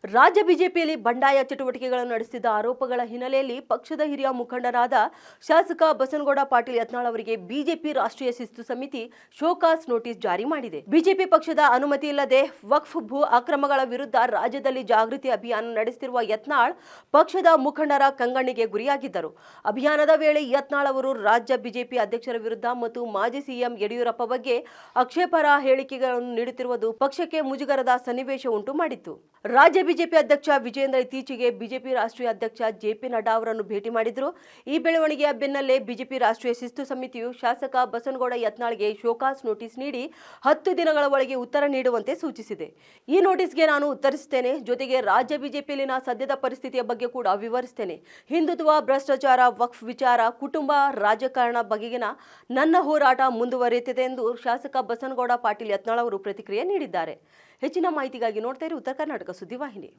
ರಾಜ್ಯ ಬಿಜೆಪಿಯಲ್ಲಿ ಬಂಡಾಯ ಚಟುವಟಿಕೆಗಳನ್ನು ನಡೆಸಿದ ಆರೋಪಗಳ ಹಿನ್ನೆಲೆಯಲ್ಲಿ ಪಕ್ಷದ ಹಿರಿಯ ಮುಖಂಡರಾದ ಶಾಸಕ ಬಸನಗೌಡ ಪಾಟೀಲ್ ಯತ್ನಾಳ್ ಅವರಿಗೆ ಬಿಜೆಪಿ ರಾಷ್ಟ್ರೀಯ ಶಿಸ್ತು ಸಮಿತಿ ಶೋಕಾಸ್ ನೋಟಿಸ್ ಜಾರಿ ಮಾಡಿದೆ. ಬಿಜೆಪಿ ಪಕ್ಷದ ಅನುಮತಿ ಇಲ್ಲದೆ ವಕ್ಫ್ ಭೂ ಅಕ್ರಮಗಳ ವಿರುದ್ಧ ರಾಜ್ಯದಲ್ಲಿ ಜಾಗೃತಿ ಅಭಿಯಾನ ನಡೆಸುತ್ತಿರುವ ಯತ್ನಾಳ್ ಪಕ್ಷದ ಮುಖಂಡರ ಕಂಗಣ್ಣಿಗೆ ಗುರಿಯಾಗಿದ್ದರು. ಅಭಿಯಾನದ ವೇಳೆ ಯತ್ನಾಳ್ ಅವರು ರಾಜ್ಯ ಬಿಜೆಪಿ ಅಧ್ಯಕ್ಷರ ವಿರುದ್ಧ ಮತ್ತು ಮಾಜಿ ಸಿಎಂ ಯಡಿಯೂರಪ್ಪ ಬಗ್ಗೆ ಆಕ್ಷೇಪಾರ್ಹ ಹೇಳಿಕೆಗಳನ್ನು ನೀಡುತ್ತಿರುವುದು ಪಕ್ಷಕ್ಕೆ ಮುಜುಗರದ ಸನ್ನಿವೇಶ ಉಂಟು ಮಾಡಿತ್ತು. ರಾಜ್ಯ ಬಿಜೆಪಿ ಅಧ್ಯಕ್ಷ ವಿಜೇಂದ್ರ ಇತ್ತೀಚೆಗೆ ಬಿಜೆಪಿ ರಾಷ್ಟ್ರೀಯ ಅಧ್ಯಕ್ಷ ಜೆಪಿ ನಡ್ಡಾ ಅವರನ್ನು ಭೇಟಿ ಮಾಡಿದರು. ಈ ಬೆಳವಣಿಗೆಯ ಬೆನ್ನಲ್ಲೇ ಬಿಜೆಪಿ ರಾಷ್ಟ್ರೀಯ ಶಿಸ್ತು ಸಮಿತಿಯು ಶಾಸಕ ಬಸನಗೌಡ ಯತ್ನಾಳ್ಗೆ ಶೋಕಾಸ್ ನೋಟಿಸ್ ನೀಡಿ 10 ದಿನಗಳ ಒಳಗೆ ಉತ್ತರ ನೀಡುವಂತೆ ಸೂಚಿಸಿದೆ. ಈ ನೋಟಿಸ್ಗೆ ನಾನು ಉತ್ತರಿಸುತ್ತೇನೆ, ಜೊತೆಗೆ ರಾಜ್ಯ ಬಿಜೆಪಿಯಲ್ಲಿನ ಸದ್ಯದ ಪರಿಸ್ಥಿತಿಯ ಬಗ್ಗೆ ಕೂಡ ವಿವರಿಸುತ್ತೇನೆ. ಹಿಂದುತ್ವ, ಭ್ರಷ್ಟಾಚಾರ, ವಕ್ಫ್ ವಿಚಾರ, ಕುಟುಂಬ ರಾಜಕಾರಣ ಬಗೆಗಿನ ನನ್ನ ಹೋರಾಟ ಮುಂದುವರಿಯುತ್ತದೆ ಎಂದು ಶಾಸಕ ಬಸನಗೌಡ ಪಾಟೀಲ್ ಯತ್ನಾಳ್ ಅವರು ಪ್ರತಿಕ್ರಿಯೆ ನೀಡಿದ್ದಾರೆ. ಹೆಚ್ಚಿನ ಮಾಹಿತಿಗಾಗಿ ನೋಡ್ತಾ ಇರಿ ಉತ್ತರ ಕರ್ನಾಟಕ ಸುದ್ದಿವಾಹಿನಿ.